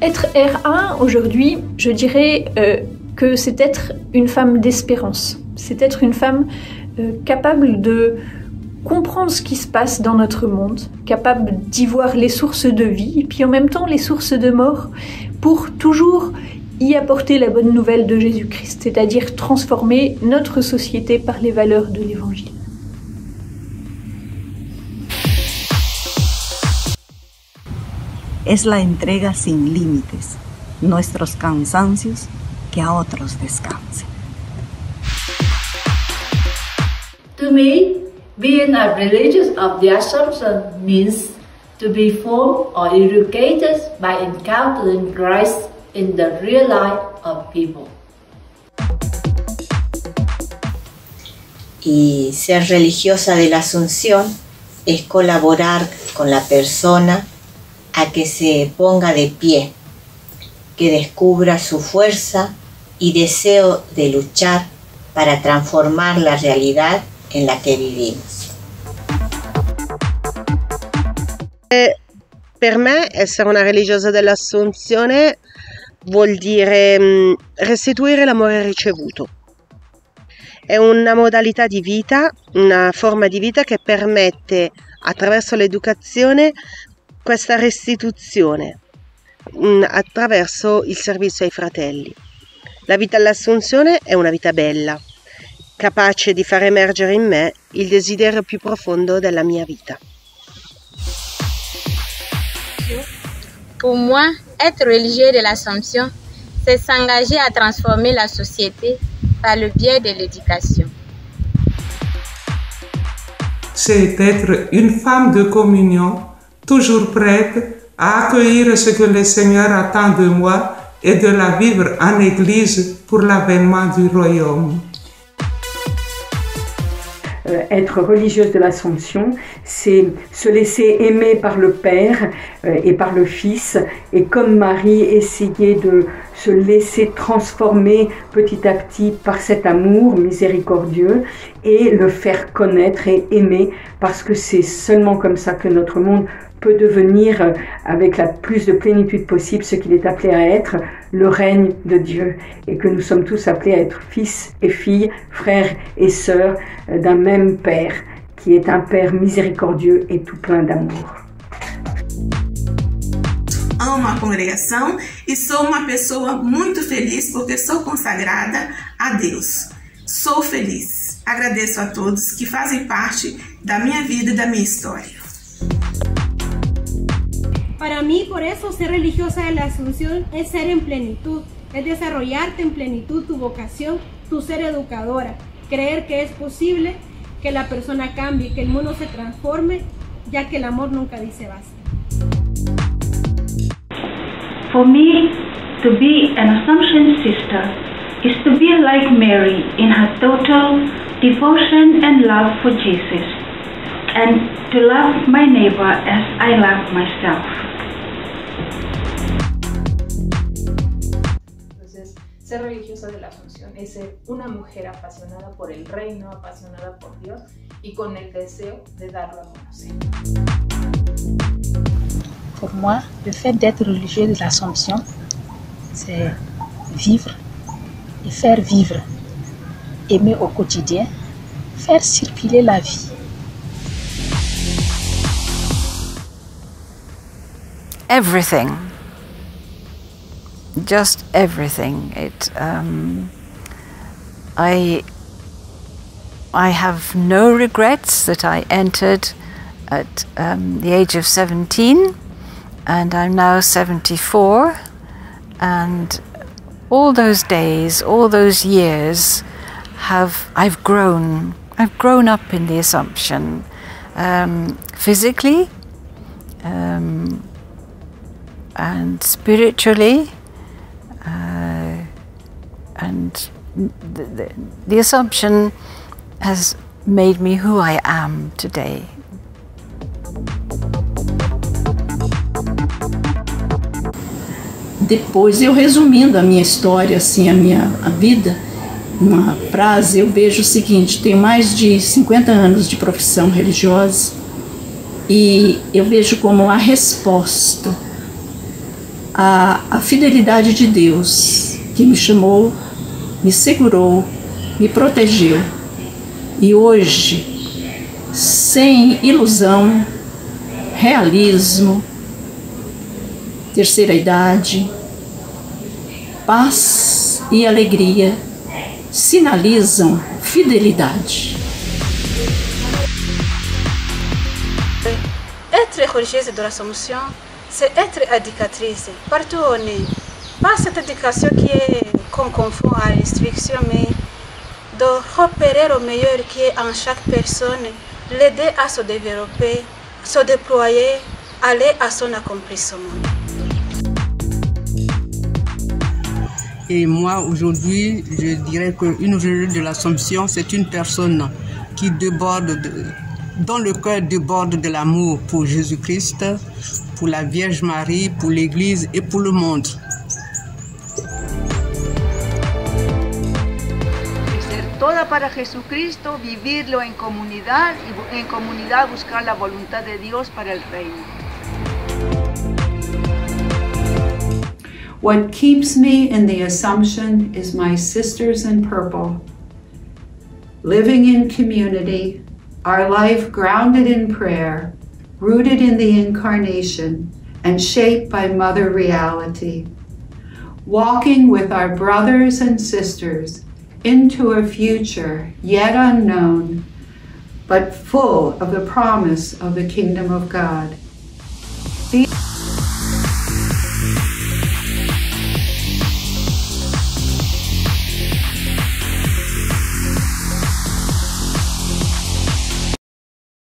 Être R1 aujourd'hui, je dirais que c'est être une femme d'espérance. C'est être une femme capable de comprendre ce qui se passe dans notre monde, capable d'y voir les sources de vie et puis en même temps les sources de mort pour toujours y apporter la bonne nouvelle de Jésus-Christ, c'est-à-dire transformer notre société par les valeurs de l'Évangile. Es la entrega sin límites, nuestros cansancios, que a otros descansen. To me, being a religious of the Assumption means to be formed or educated by encountering Christ in the real life of people. Y ser religiosa de la Asunción es colaborar con la persona a que se ponga de pie, que descubra su fuerza y deseo de luchar para transformar la realidad en la che vivimos. Per me essere una religiosa dell'Assunzione vuol dire restituire l'amore ricevuto. È una modalità di vita, una forma di vita che permette attraverso l'educazione questa restituzione attraverso il servizio ai fratelli. La vita all'Assunzione è una vita bella, capace di far emergere in me il desiderio più profondo della mia vita. Pour moi, être religieux de l'Assomption, c'est s'engager à transformer la société par le biais de l'éducation. C'est être une femme de communion, toujours prête à accueillir ce que le Seigneur attend de moi et de la vivre en Église pour l'avènement du royaume. Être religieuse de l'Assomption, c'est se laisser aimer par le Père et par le Fils, et comme Marie, essayer de se laisser transformer petit à petit par cet amour miséricordieux et le faire connaître et aimer, parce que c'est seulement comme ça que notre monde peut devenir, avec la plus de plénitude possible, ce qu'il est appelé à être, le règne de Dieu, et que nous sommes tous appelés à être fils et filles, frères et sœurs d'un même Père, qui est un Père miséricordieux et tout plein d'amour. Amo a congregação e sou uma pessoa muito feliz porque sou consagrada a Deus. Sou feliz. Agradeço a todos que fazem parte da minha vida e da minha história. Para mí, por eso, ser religiosa de la Asunción es ser en plenitud, es desarrollarte en plenitud tu vocación, tu ser educadora, creer que es posible que la persona cambie, que el mundo se transforme, ya que el amor nunca dice basta. For me, to be an Assumption sister is to be like Mary in her total devotion and love for Jesus, and to love my neighbor as I love myself. Ser religiosa de la Asunción es ser una mujer apasionada por el reino, apasionada por Dios y con el deseo de darlo a conocer. Pour moi, le fait d'être religieux de l'Assomption, c'est vivre et faire vivre, aimer au quotidien, faire circuler la vie. Everything. Just everything. I have no regrets that I entered at the age of 17, and I'm now 74, and all those days, all those years, I've grown up in the Assumption, physically and spiritually. And the Assumption has made me who I am today. Depois, eu resumindo a minha história, assim, a vida, numa frase, eu vejo o seguinte: tenho mais de 50 anos de profissão religiosa e eu vejo como a resposta a fidelidade de Deus, que me chamou, me segurou, me protegeu. E hoje, sem ilusão, realismo, terceira idade, paz e alegria sinalizam fidelidade. Être religieuse de l'Assomption, c'est être éducatrice. Partout où on est. Pas cette éducation qui est qu'on confond à l'instruction, mais de repérer au meilleur qui est en chaque personne, l'aider à se développer, se déployer, aller à son accomplissement. Et moi, aujourd'hui, je dirais qu'une religieuse de l'Assomption, c'est une personne qui déborde, dont le cœur déborde de l'amour pour Jésus-Christ, pour la Vierge Marie, pour l'Église et pour le monde. Ser toda para Jesucristo, vivirlo en comunidad y en comunidad buscar la voluntad de Dios para el reino. What keeps me in the Assumption is my sisters in purple. Living in community, our life grounded in prayer, rooted in the Incarnation, and shaped by Mother Reality. Walking with our brothers and sisters into a future yet unknown, but full of the promise of the Kingdom of God.